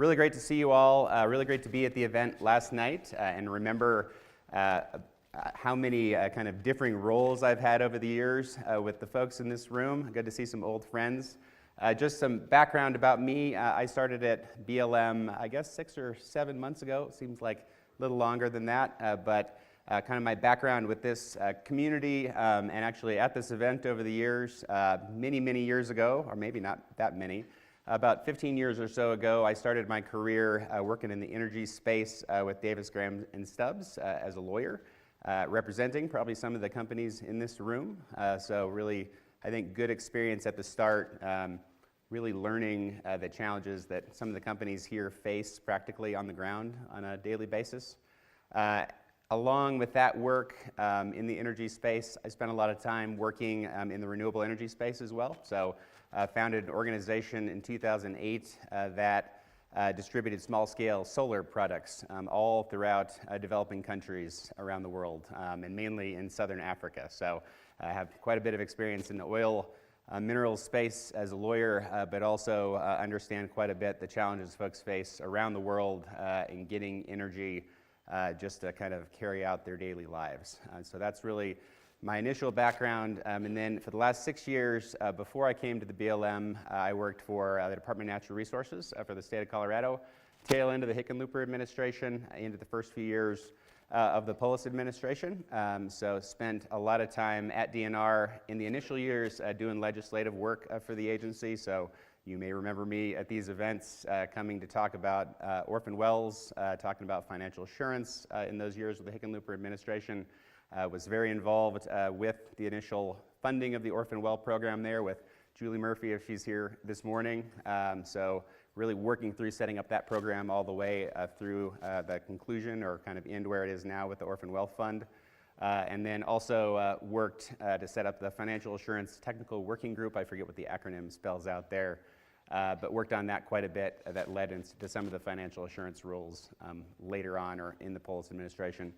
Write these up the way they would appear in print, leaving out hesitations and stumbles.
really great to see you all. Really great to be at the event last night and remember how many kind of differing roles I've had over the years with the folks in this room. Good to see some old friends. Just some background about me. I started at BLM, I guess 6 or 7 months ago. It seems like a little longer than that, but kind of my background with this community and actually at this event over the years, many years ago, or maybe not that many, about 15 years or so ago, I started my career working in the energy space with Davis, Graham & Stubbs as a lawyer, representing probably some of the companies in this room. So really, I think, good experience at the start, really learning the challenges that some of the companies here face practically on the ground on a daily basis. Along with that work in the energy space, I spent a lot of time working in the renewable energy space as well. So founded an organization in 2008 that distributed small-scale solar products all throughout developing countries around the world, and mainly in southern Africa. So I have quite a bit of experience in the oil minerals space as a lawyer, but also understand quite a bit the challenges folks face around the world in getting energy just to kind of carry out their daily lives. So that's really my initial background, and then for the last 6 years, before I came to the BLM, I worked for the Department of Natural Resources for the state of Colorado, tail end of the Hickenlooper administration, into the first few years of the Polis administration. So spent a lot of time at DNR in the initial years doing legislative work for the agency. So you may remember me at these events coming to talk about orphan wells, talking about financial assurance in those years with the Hickenlooper administration. Was very involved with the initial funding of the orphan well program there with Julie Murphy, if she's here this morning. So really working through setting up that program all the way through the conclusion or kind of end where it is now with the Orphan Well Fund. And then also worked to set up the Financial Assurance Technical Working Group. I forget what the acronym spells out there, but worked on that quite a bit. That led into some of the financial assurance rules later on or in the Polis administration.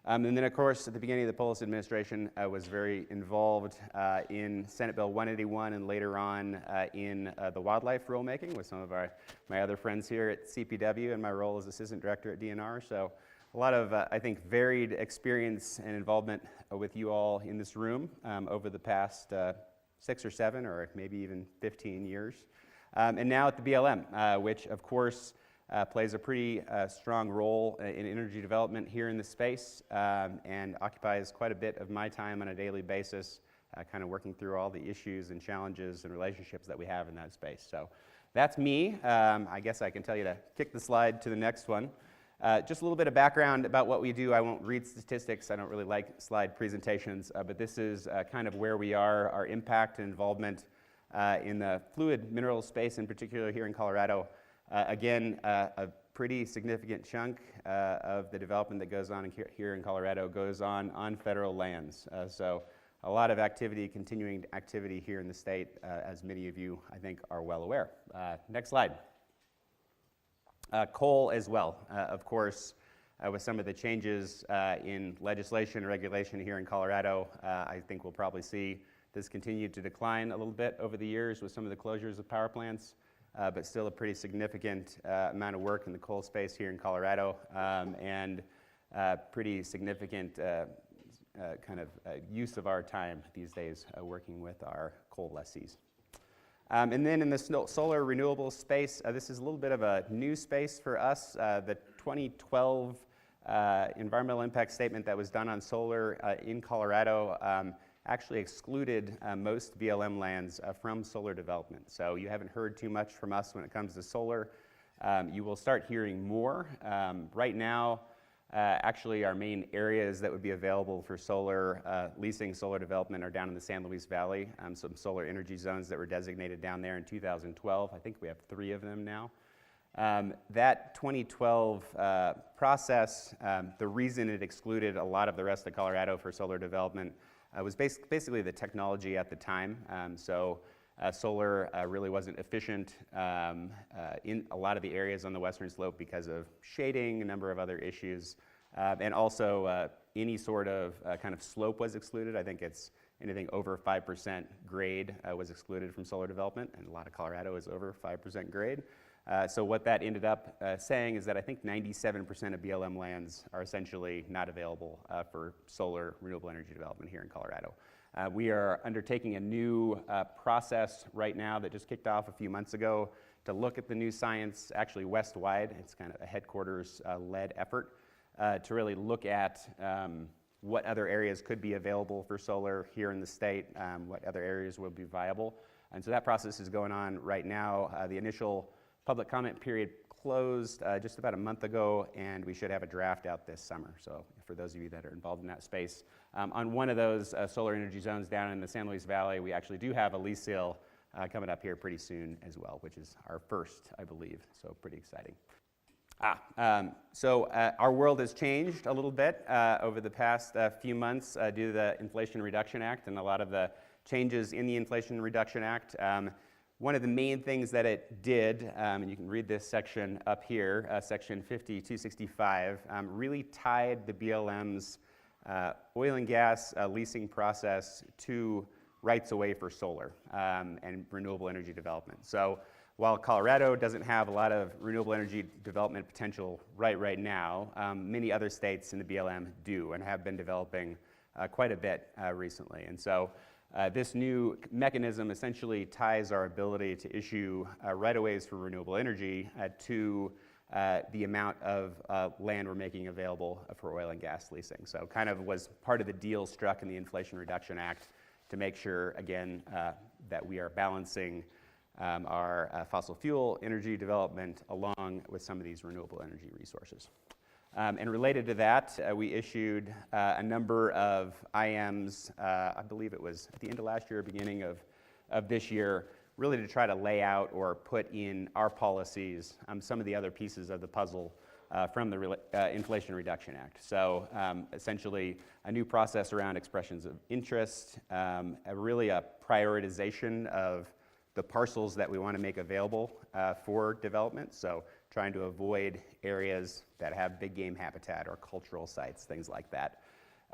And then, of course, at the beginning of the Polis administration, I was very involved in Senate Bill 181 and later on in the wildlife rulemaking with some of my other friends here at CPW and my role as Assistant Director at DNR. So a lot of, I think, varied experience and involvement with you all in this room over the past 6 or 7 or maybe even 15 years. And now at the BLM, which, of course, plays a pretty strong role in energy development here in the space and occupies quite a bit of my time on a daily basis, kind of working through all the issues and challenges and relationships that we have in that space. So that's me. I guess I can tell you to kick the slide to the next one. Just a little bit of background about what we do. I won't read statistics. I don't really like slide presentations, but this is kind of where we are, our impact and involvement in the fluid mineral space, in particular here in Colorado. Again, a pretty significant chunk of the development that goes on here in Colorado goes on federal lands. So a lot of activity, continuing activity here in the state, as many of you, I think, are well aware. Next slide. Coal as well, of course, with some of the changes in legislation and regulation here in Colorado, I think we'll probably see this continue to decline a little bit over the years with some of the closures of power plants. But still a pretty significant amount of work in the coal space here in Colorado and pretty significant kind of use of our time these days working with our coal lessees. And then in the solar renewable space, this is a little bit of a new space for us. The 2012 environmental impact statement that was done on solar in Colorado actually excluded most BLM lands from solar development. So you haven't heard too much from us when it comes to solar. You will start hearing more. Right now, actually our main areas that would be available for solar, leasing solar development are down in the San Luis Valley, some solar energy zones that were designated down there in 2012. I think we have 3 of them now. That 2012 process, the reason it excluded a lot of the rest of Colorado for solar development was basically the technology at the time. Solar really wasn't efficient in a lot of the areas on the western slope because of shading, a number of other issues, and also any sort of kind of slope was excluded. I think it's anything over 5% grade was excluded from solar development, and a lot of Colorado is over 5% grade. So what that ended up saying is that I think 97% of BLM lands are essentially not available for solar renewable energy development here in Colorado. We are undertaking a new process right now that just kicked off a few months ago to look at the new science, actually west-wide. It's kind of a headquarters-led effort to really look at what other areas could be available for solar here in the state, what other areas will be viable. And so that process is going on right now. The initial public comment period closed just about a month ago, and we should have a draft out this summer. So for those of you that are involved in that space, on one of those solar energy zones down in the San Luis Valley, we actually do have a lease sale coming up here pretty soon as well, which is our first, I believe, so pretty exciting. Our world has changed a little bit over the past few months due to the Inflation Reduction Act and a lot of the changes in the Inflation Reduction Act. One of the main things that it did, and you can read this section up here, section 5265, really tied the BLM's oil and gas leasing process to rights away for solar and renewable energy development. So while Colorado doesn't have a lot of renewable energy development potential right now, many other states in the BLM do and have been developing quite a bit recently. And so this new mechanism essentially ties our ability to issue right-of-ways for renewable energy to the amount of land we're making available for oil and gas leasing. So kind of was part of the deal struck in the Inflation Reduction Act to make sure, again, that we are balancing our fossil fuel energy development along with some of these renewable energy resources. And related to that, we issued a number of IMs, I believe it was at the end of last year, beginning of this year, really to try to lay out or put in our policies some of the other pieces of the puzzle from the Inflation Reduction Act. So essentially a new process around expressions of interest, really a prioritization of the parcels that we want to make available for development. So trying to avoid areas that have big game habitat or cultural sites, things like that.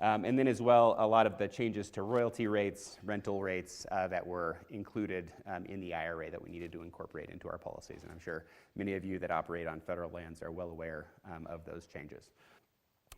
And then as well, a lot of the changes to royalty rates, rental rates that were included in the IRA that we needed to incorporate into our policies. And I'm sure many of you that operate on federal lands are well aware of those changes.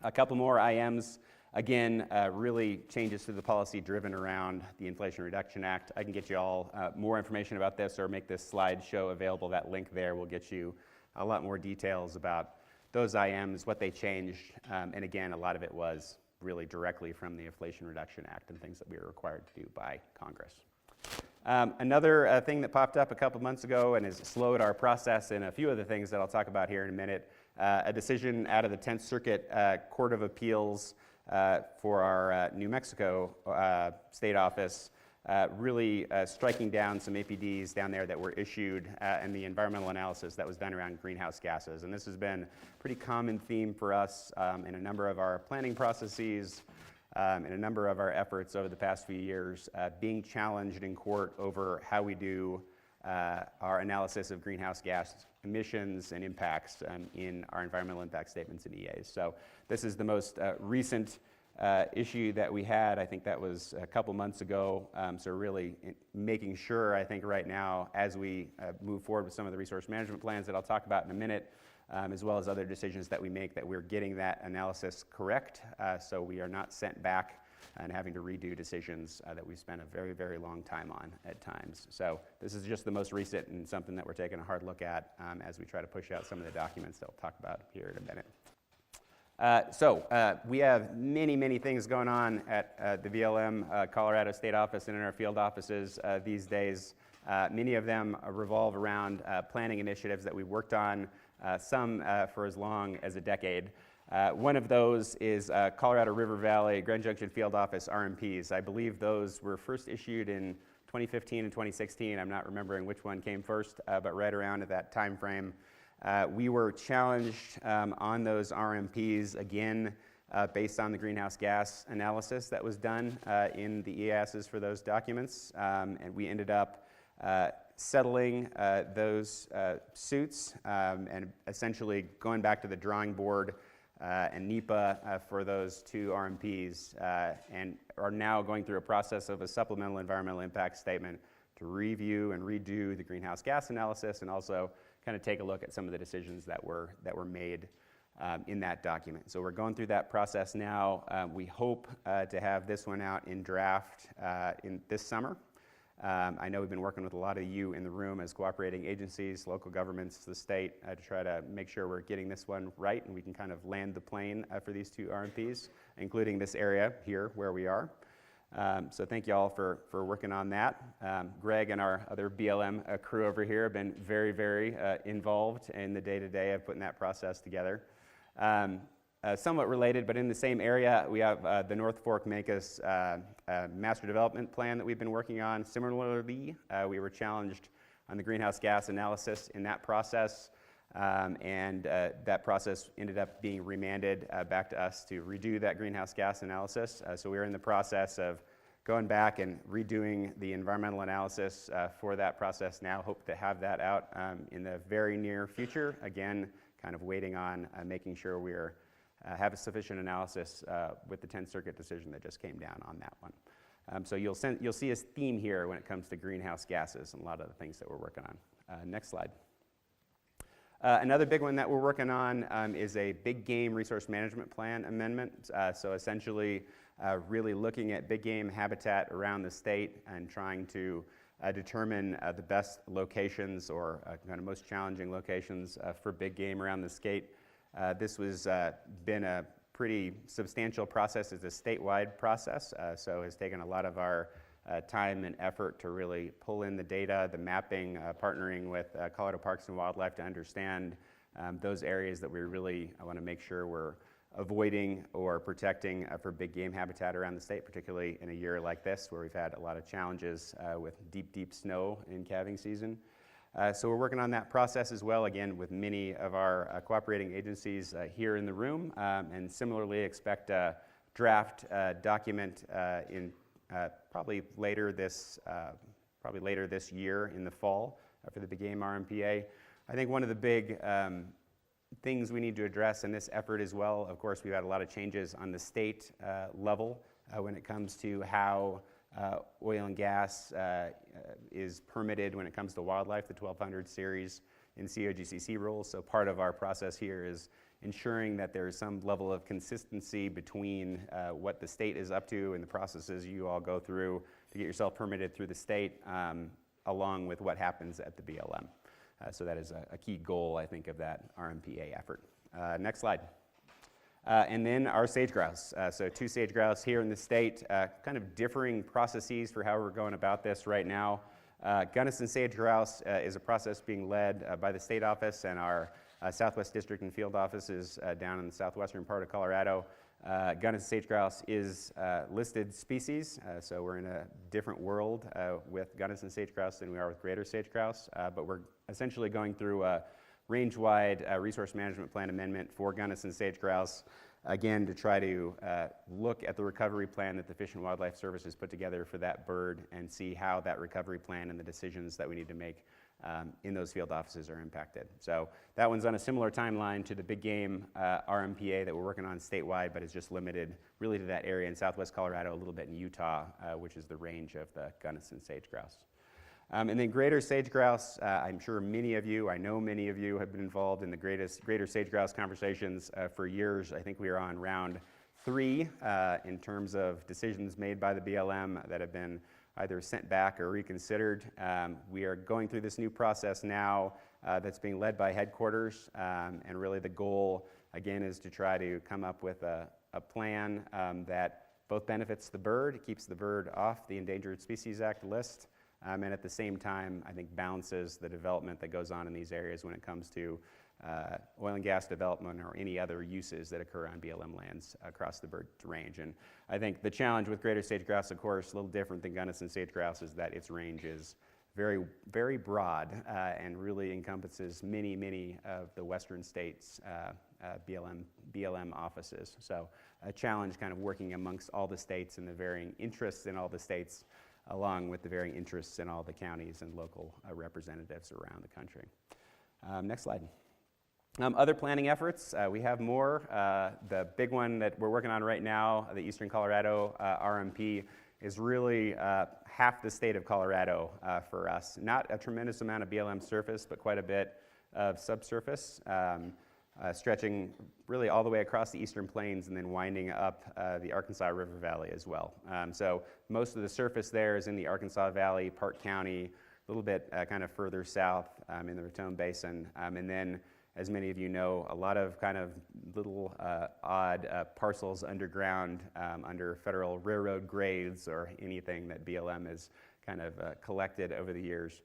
A couple more IMs. Again, really changes to the policy driven around the Inflation Reduction Act. I can get you all more information about this or make this slideshow available. That link there will get you a lot more details about those IMs, what they changed, and again, a lot of it was really directly from the Inflation Reduction Act and things that we were required to do by Congress. Another thing that popped up a couple months ago and has slowed our process and a few of the things that I'll talk about here in a minute, a decision out of the 10th Circuit Court of Appeals for our New Mexico state office, really striking down some APDs down there that were issued and the environmental analysis that was done around greenhouse gases. And this has been a pretty common theme for us in a number of our planning processes, in a number of our efforts over the past few years, being challenged in court over how we do our analysis of greenhouse gas emissions and impacts in our environmental impact statements and EAs. So this is the most recent issue that we had. I think that was a couple months ago. So really making sure, I think right now, as we move forward with some of the resource management plans that I'll talk about in a minute, as well as other decisions that we make, that we're getting that analysis correct, so we are not sent back and having to redo decisions that we've spent a very, very long time on at times. So this is just the most recent and something that we're taking a hard look at as we try to push out some of the documents that we'll talk about here in a minute. We have many, many things going on at the VLM Colorado State Office and in our field offices these days. Many of them revolve around planning initiatives that we've worked on, some for as long as a decade. One of those is Colorado River Valley Grand Junction Field Office RMPs. I believe those were first issued in 2015 and 2016. I'm not remembering which one came first, but right around at that time frame. We were challenged on those RMPs, again, based on the greenhouse gas analysis that was done in the EASs for those documents. And we ended up settling those suits and essentially going back to the drawing board and NEPA for those two RMPs and are now going through a process of a supplemental environmental impact statement to review and redo the greenhouse gas analysis and also kind of take a look at some of the decisions that were made in that document. So we're going through that process now. We hope to have this one out in draft in this summer. I know we've been working with a lot of you in the room as cooperating agencies, local governments, the state, to try to make sure we're getting this one right and we can kind of land the plane for these two RMPs, including this area here where we are. So thank you all for working on that. Greg and our other BLM crew over here have been very, very involved in the day-to-day of putting that process together. Somewhat related, but in the same area, we have the North Fork Mancos Master Development Plan that we've been working on. Similarly, we were challenged on the greenhouse gas analysis in that process, and that process ended up being remanded back to us to redo that greenhouse gas analysis. So we're in the process of going back and redoing the environmental analysis for that process now. Hope to have that out in the very near future. Again, kind of waiting on making sure we're have a sufficient analysis with the 10th Circuit decision that just came down on that one. So you'll see a theme here when it comes to greenhouse gases and a lot of the things that we're working on. Next slide. Another big one that we're working on is a big game resource management plan amendment. So essentially really looking at big game habitat around the state and trying to determine the best locations or kind of most challenging locations for big game around the state. This was been a pretty substantial process. It's a statewide process, so has taken a lot of our time and effort to really pull in the data, the mapping, partnering with Colorado Parks and Wildlife to understand those areas that we really want to make sure we're avoiding or protecting for big game habitat around the state, particularly in a year like this where we've had a lot of challenges with deep snow in calving season. So we're working on that process as well, again, with many of our cooperating agencies here in the room, and similarly expect a draft document in probably later this year in the fall for the big game RMPA. I think one of the big things we need to address in this effort as well, of course, we've had a lot of changes on the state level when it comes to how oil and gas is permitted when it comes to wildlife, the 1200 series in COGCC rules. So part of our process here is ensuring that there is some level of consistency between what the state is up to and the processes you all go through to get yourself permitted through the state, along with what happens at the BLM. So that is a key goal, I think, of that RMPA effort. Next slide. And then our sage grouse. So two sage grouse here in the state, kind of differing processes for how we're going about this right now. Gunnison sage grouse is a process being led by the state office and our Southwest District and field offices down in the southwestern part of Colorado. Gunnison sage grouse is listed species, so we're in a different world with Gunnison sage grouse than we are with greater sage grouse, but we're essentially going through a range-wide resource management plan amendment for Gunnison sage grouse, again, to try to look at the recovery plan that the Fish and Wildlife Service has put together for that bird and see how that recovery plan and the decisions that we need to make in those field offices are impacted. So that one's on a similar timeline to the big game RMPA that we're working on statewide, but it's just limited really to that area in southwest Colorado, a little bit in Utah, which is the range of the Gunnison sage grouse. And then greater sage grouse, I'm sure many of you, I know many of you have been involved in the greater sage grouse conversations for years. I think we are on round 3 in terms of decisions made by the BLM that have been either sent back or reconsidered. We are going through this new process now that's being led by headquarters, and really the goal, again, is to try to come up with a plan that both benefits the bird, keeps the bird off the Endangered Species Act list, and at the same time, I think balances the development that goes on in these areas when it comes to oil and gas development or any other uses that occur on BLM lands across the bird range. And I think the challenge with greater sage grouse, of course, a little different than Gunnison sage grouse, is that its range is very, very broad and really encompasses many of the western states' BLM offices. So a challenge kind of working amongst all the states and the varying interests in all the states, along with the varying interests in all the counties and local representatives around the country. Next slide. Other planning efforts, we have more. The big one that we're working on right now, the Eastern Colorado RMP, is really half the state of Colorado for us. Not a tremendous amount of BLM surface, but quite a bit of subsurface, stretching really all the way across the Eastern Plains and then winding up the Arkansas River Valley as well. So most of the surface there is in the Arkansas Valley, Park County, a little bit kind of further south in the Raton Basin, and then, as many of you know, a lot of kind of little odd parcels underground under federal railroad grades or anything that BLM has kind of collected over the years.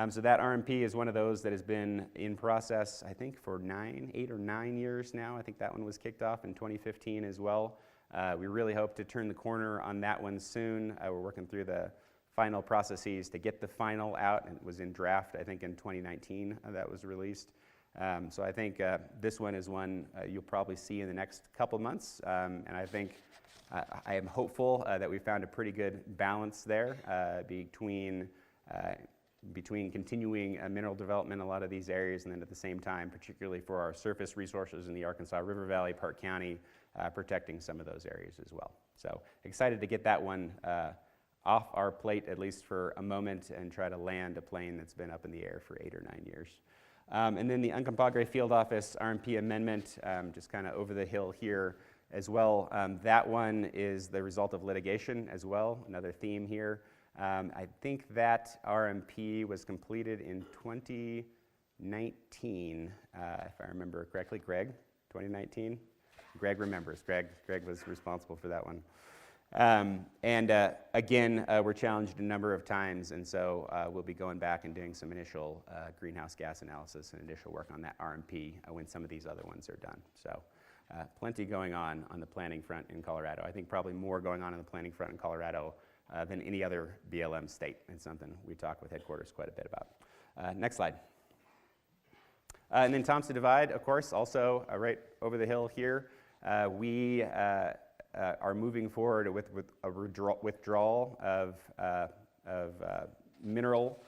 So that RMP is one of those that has been in process, I think, for 8 or 9 years now. I think that one was kicked off in 2015 as well. We really hope to turn the corner on that one soon. We're working through the final processes to get the final out, and it was in draft, I think, in 2019 that was released. So I think this one is one you'll probably see in the next couple months, and I think I am hopeful that we found a pretty good balance there between continuing mineral development in a lot of these areas, and then at the same time, particularly for our surface resources in the Arkansas River Valley, Park County, protecting some of those areas as well. So excited to get that one off our plate, at least for a moment, and try to land a plane that's been up in the air for 8 or 9 years. And then the Uncompahgre Field Office RMP amendment, just kind of over the hill here as well. That one is the result of litigation as well, another theme here. I think that RMP was completed in 2019, if I remember correctly. Greg, 2019? Greg remembers. Greg was responsible for that one. Again, we're challenged a number of times, and so we'll be going back and doing some initial greenhouse gas analysis and initial work on that RMP when some of these other ones are done. So plenty going on the planning front in Colorado. I think probably more going on the planning front in Colorado than any other BLM state. It's something we talk with headquarters quite a bit about. Next slide. And then Thompson Divide, of course, also right over the hill here. We are moving forward with a withdrawal of mineral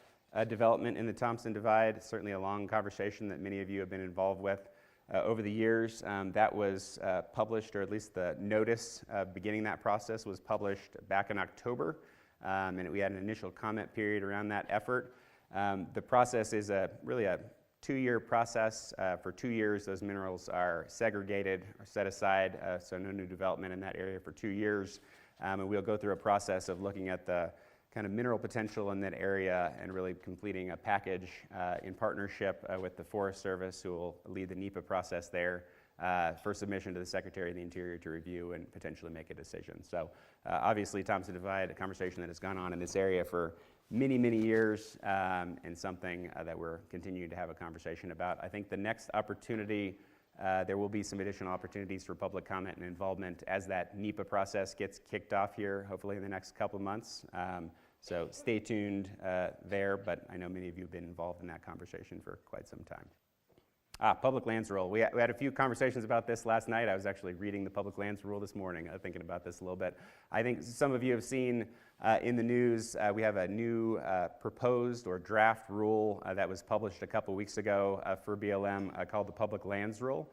development in the Thompson Divide. Certainly a long conversation that many of you have been involved with over the years. That was published, or at least the notice beginning that process was published back in October, and we had an initial comment period around that effort. The process is really a 2-year process. For 2 years, those minerals are segregated or set aside, so no new development in that area for 2 years. And we'll go through a process of looking at the kind of mineral potential in that area and really completing a package in partnership with the Forest Service, who will lead the NEPA process there for submission to the Secretary of the Interior to review and potentially make a decision. So obviously, Thompson Divide, a conversation that has gone on in this area for many, many years, and something that we're continuing to have a conversation about. I think the next opportunity, there will be some additional opportunities for public comment and involvement as that NEPA process gets kicked off here, hopefully in the next couple of months. So stay tuned there, but I know many of you have been involved in that conversation for quite some time. Public lands rule. We had a few conversations about this last night. I was actually reading the public lands rule this morning, thinking about this a little bit. I think some of you have seen in the news, we have a new proposed or draft rule that was published a couple weeks ago for BLM called the Public Lands Rule,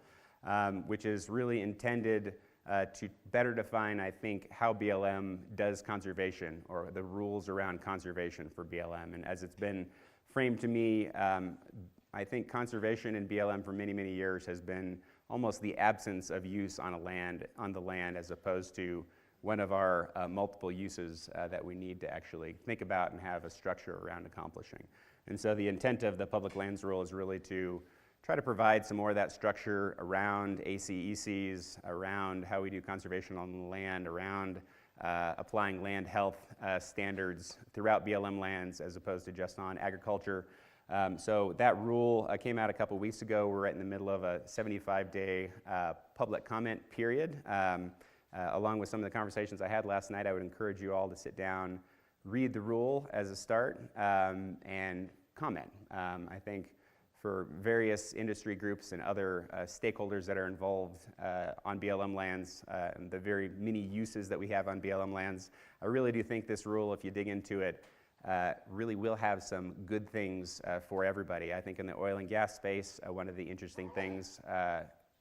which is really intended to better define, I think, how BLM does conservation, or the rules around conservation for BLM. And as it's been framed to me, I think conservation in BLM for many, many years has been almost the absence of use on the land, as opposed to one of our multiple uses that we need to actually think about and have a structure around accomplishing. And so the intent of the Public Lands Rule is really to try to provide some more of that structure around ACECs, around how we do conservation on the land, around applying land health standards throughout BLM lands as opposed to just on agriculture. So that rule came out a couple weeks ago. We're right in the middle of a 75-day public comment period. Along with some of the conversations I had last night, I would encourage you all to sit down, read the rule as a start, and comment. I think for various industry groups and other stakeholders that are involved on BLM lands, and the very many uses that we have on BLM lands, I really do think this rule, if you dig into it, really will have some good things for everybody. I think in the oil and gas space, one of the interesting things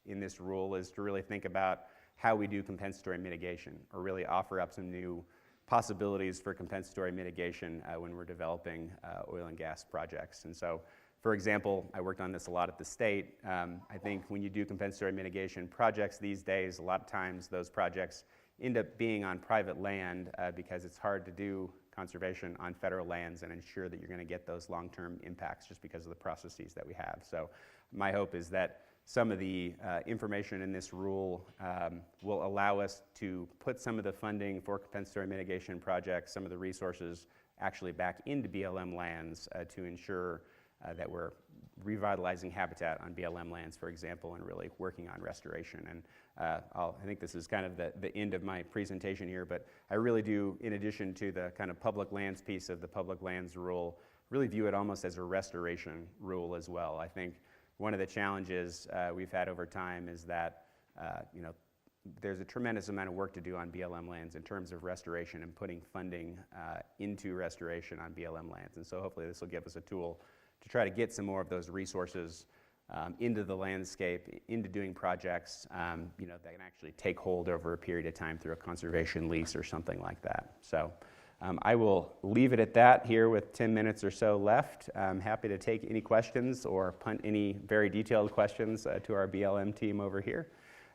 in this rule is to really think about how we do compensatory mitigation, or really offer up some new possibilities for compensatory mitigation when we're developing oil and gas projects. And so For example, I worked on this a lot at the state. I think when you do compensatory mitigation projects these days, a lot of times those projects end up being on private land because it's hard to do conservation on federal lands and ensure that you're going to get those long-term impacts just because of the processes that we have. So my hope is that some of the information in this rule will allow us to put some of the funding for compensatory mitigation projects, some of the resources actually back into BLM lands to ensure that we're revitalizing habitat on BLM lands, for example, and really working on restoration. And I think this is kind of the end of my presentation here, but I really do, in addition to the kind of public lands piece of the public lands rule, really view it almost as a restoration rule as well. I think one of the challenges we've had over time is that there's a tremendous amount of work to do on BLM lands in terms of restoration and putting funding into restoration on BLM lands. And so hopefully this will give us a tool to try to get some more of those resources into the landscape, into doing projects that can actually take hold over a period of time through a conservation lease or something like that. So I will leave it at that here with 10 minutes or so left. I'm happy to take any questions or punt any very detailed questions to our BLM team over here.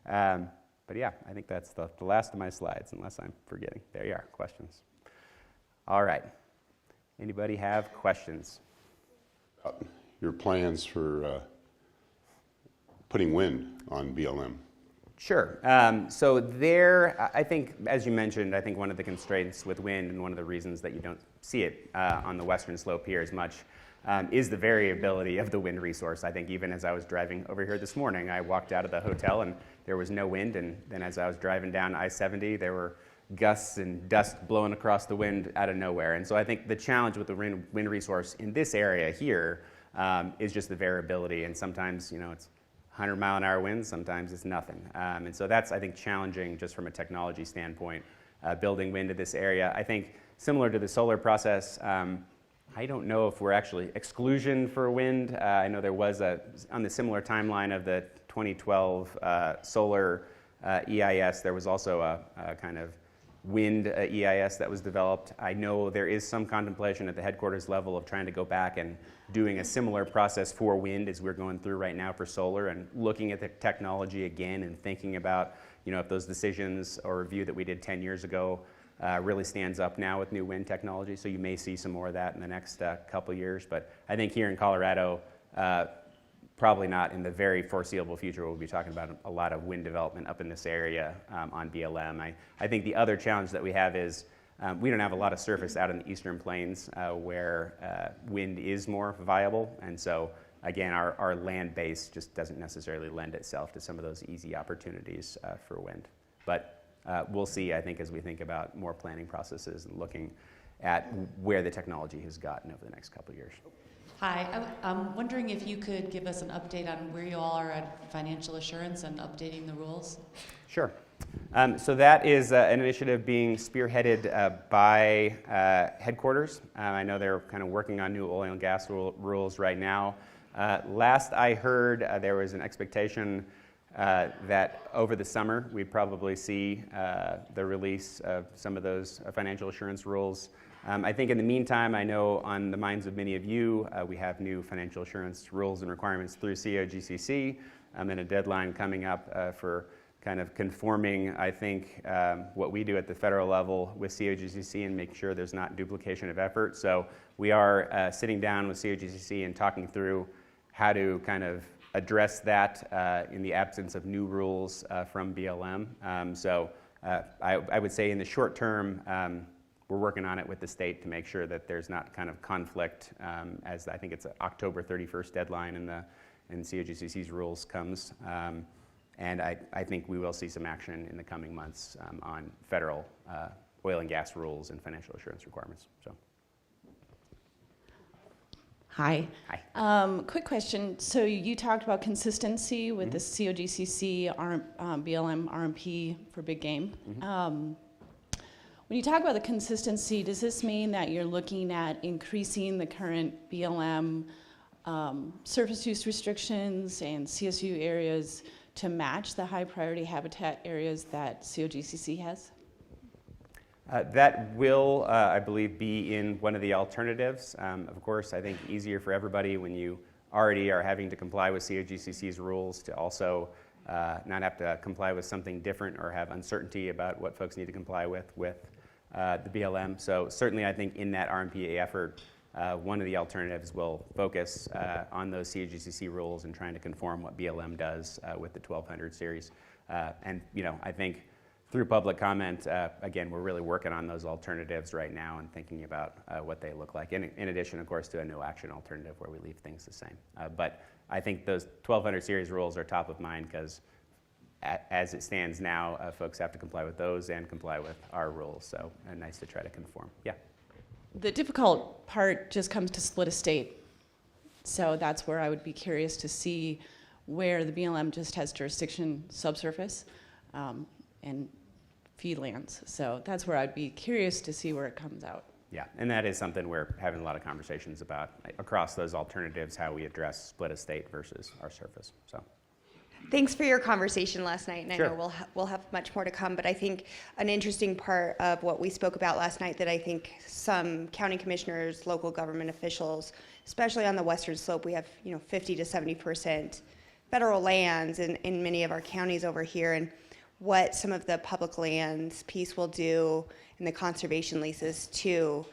But yeah, I think that's the last of my slides, unless I'm forgetting. There you are, questions. All right. Anybody have questions? Your plans for putting wind on BLM? Sure. So there, I think, as you mentioned, I think one of the constraints with wind and one of the reasons that you don't see it on the western slope here as much is the variability of the wind resource. I think even as I was driving over here this morning, I walked out of the hotel and there was no wind, and then as I was driving down I-70, there were gusts and dust blowing across the wind out of nowhere. And so I think the challenge with the wind resource in this area here is just the variability, and sometimes it's 100-mile-an-hour winds, sometimes it's nothing. And so that's, I think, challenging just from a technology standpoint, building wind in this area. I think similar to the solar process, I don't know if we're actually exclusion for wind. I know there was on the similar timeline of the 2012 solar EIS, there was also a kind of wind EIS that was developed. I know there is some contemplation at the headquarters level of trying to go back and doing a similar process for wind as we're going through right now for solar, and looking at the technology again and thinking about if those decisions or review that we did 10 years ago really stands up now with new wind technology. So you may see some more of that in the next couple years. But I think here in Colorado, probably not in the very foreseeable future. We'll be talking about a lot of wind development up in this area on BLM. I think the other challenge that we have is we don't have a lot of surface out in the eastern plains where wind is more viable. And so, again, our land base just doesn't necessarily lend itself to some of those easy opportunities for wind. But we'll see, I think, as we think about more planning processes and looking at where the technology has gotten over the next couple of years. Hi, I'm wondering if you could give us an update on where you all are at financial assurance and updating the rules. Sure. So that is an initiative being spearheaded by headquarters. I know they're kind of working on new oil and gas rules right now. Last I heard, there was an expectation that over the summer we'd probably see the release of some of those financial assurance rules. I think in the meantime, I know on the minds of many of you, we have new financial assurance rules and requirements through COGCC, and a deadline coming up for kind of conforming, I think, what we do at the federal level with COGCC and make sure there's not duplication of effort. So we are sitting down with COGCC and talking through how to kind of address that in the absence of new rules from BLM. So I would say in the short term, we're working on it with the state to make sure that there's not kind of conflict, as I think it's an October 31st deadline in COGCC's rules comes. And I think we will see some action in the coming months on federal oil and gas rules and financial assurance requirements. So. Hi. Hi. Quick question. So you talked about consistency with the COGCC, BLM, RMP for big game. When you talk about the consistency, does this mean that you're looking at increasing the current BLM surface use restrictions and CSU areas to match the high priority habitat areas that COGCC has? That will, I believe, be in one of the alternatives. Of course, I think easier for everybody when you already are having to comply with COGCC's rules to also not have to comply with something different or have uncertainty about what folks need to comply with the BLM. So certainly I think in that RMPA effort, one of the alternatives will focus on those COGCC rules and trying to conform what BLM does with the 1200 series. And I think through public comment, again, we're really working on those alternatives right now and thinking about what they look like, in addition, of course, to a no action alternative where we leave things the same. But I think those 1200 series rules are top of mind because as it stands now, folks have to comply with those and comply with our rules. So nice to try to conform. Yeah. The difficult part just comes to split estate. So that's where I would be curious to see where the BLM just has jurisdiction subsurface and fee lands. So that's where I'd be curious to see where it comes out. Yeah, and that is something we're having a lot of conversations about across those alternatives, how we address split estate versus our surface. So. Thanks for your conversation last night, and Sure. I know we'll have much more to come, but I think an interesting part of what we spoke about last night that I think some county commissioners, local government officials, especially on the western slope, we have 50 to 70% federal lands in many of our counties over here, and what some of the public lands piece will do in the conservation leases to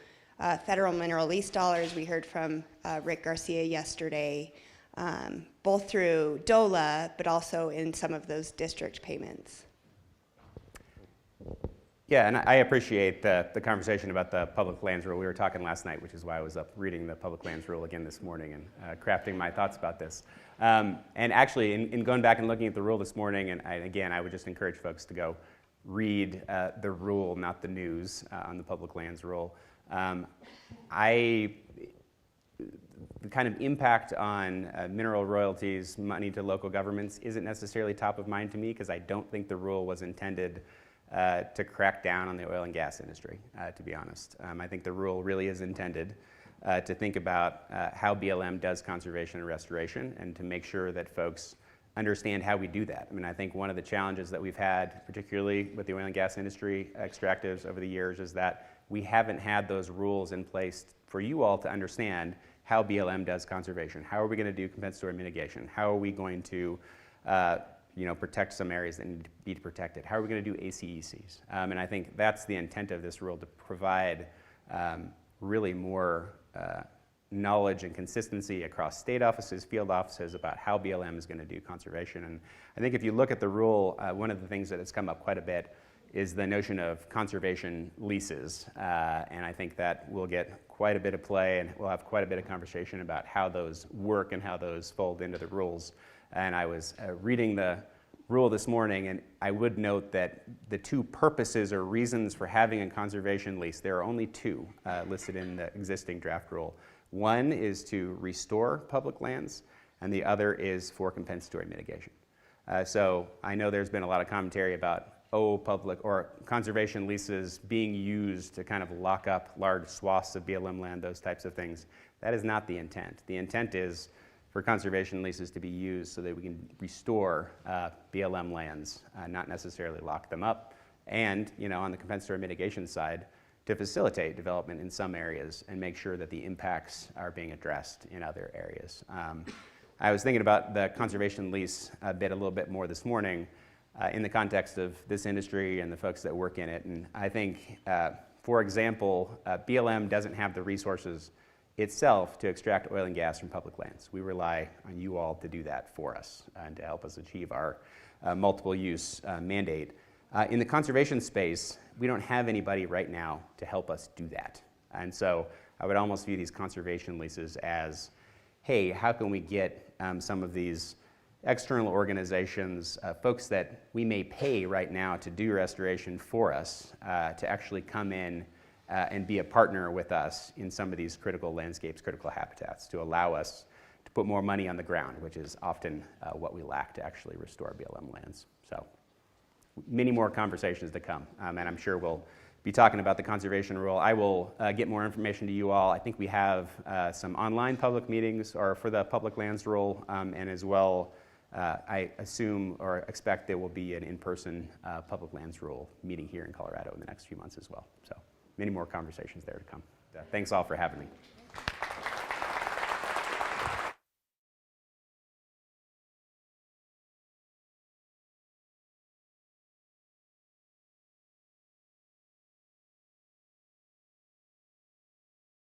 federal mineral lease dollars. We heard from Rick Garcia yesterday, both through DOLA, but also in some of those district payments. Yeah, and I appreciate the conversation about the public lands rule. We were talking last night, which is why I was up reading the public lands rule again this morning and crafting my thoughts about this. And actually, in going back and looking at the rule this morning, and again, I would just encourage folks to go read the rule, not the news, on the public lands rule. The kind of impact on mineral royalties, money to local governments, isn't necessarily top of mind to me because I don't think the rule was intended to crack down on the oil and gas industry, to be honest. I think the rule really is intended to think about how BLM does conservation and restoration and to make sure that folks understand how we do that. I mean, I think one of the challenges that we've had, particularly with the oil and gas industry extractives over the years, is that we haven't had those rules in place for you all to understand how BLM does conservation. How are we going to do compensatory mitigation? How are we going to protect some areas that need to be protected? How are we going to do ACECs? And I think that's the intent of this rule, to provide really more knowledge and consistency across state offices, field offices, about how BLM is going to do conservation. And I think if you look at the rule, one of the things that has come up quite a bit is the notion of conservation leases. And I think that will get quite a bit of play, and we'll have quite a bit of conversation about how those work and how those fold into the rules. And I was reading the rule this morning, and I would note that the two purposes or reasons for having a conservation lease, there are only two listed in the existing draft rule. One is to restore public lands, and the other is for compensatory mitigation. So I know there's been a lot of commentary about public or conservation leases being used to kind of lock up large swaths of BLM land, those types of things. That is not the intent. The intent is for conservation leases to be used so that we can restore BLM lands, not necessarily lock them up. And on the compensatory mitigation side, to facilitate development in some areas and make sure that the impacts are being addressed in other areas. I was thinking about the conservation lease a little bit more this morning in the context of this industry and the folks that work in it. And I think, for example, BLM doesn't have the resources itself to extract oil and gas from public lands. We rely on you all to do that for us and to help us achieve our multiple use mandate. In the conservation space, we don't have anybody right now to help us do that. And so I would almost view these conservation leases as, hey, how can we get some of these external organizations, folks that we may pay right now to do restoration for us, to actually come in and be a partner with us in some of these critical landscapes, critical habitats, to allow us to put more money on the ground, which is often what we lack to actually restore BLM lands. So many more conversations to come, and I'm sure we'll be talking about the conservation rule. I will get more information to you all. I think we have some online public meetings or for the public lands rule, and as well, I assume or expect there will be an in-person public lands rule meeting here in Colorado in the next few months as well. So many more conversations there to come. Thanks all for having me.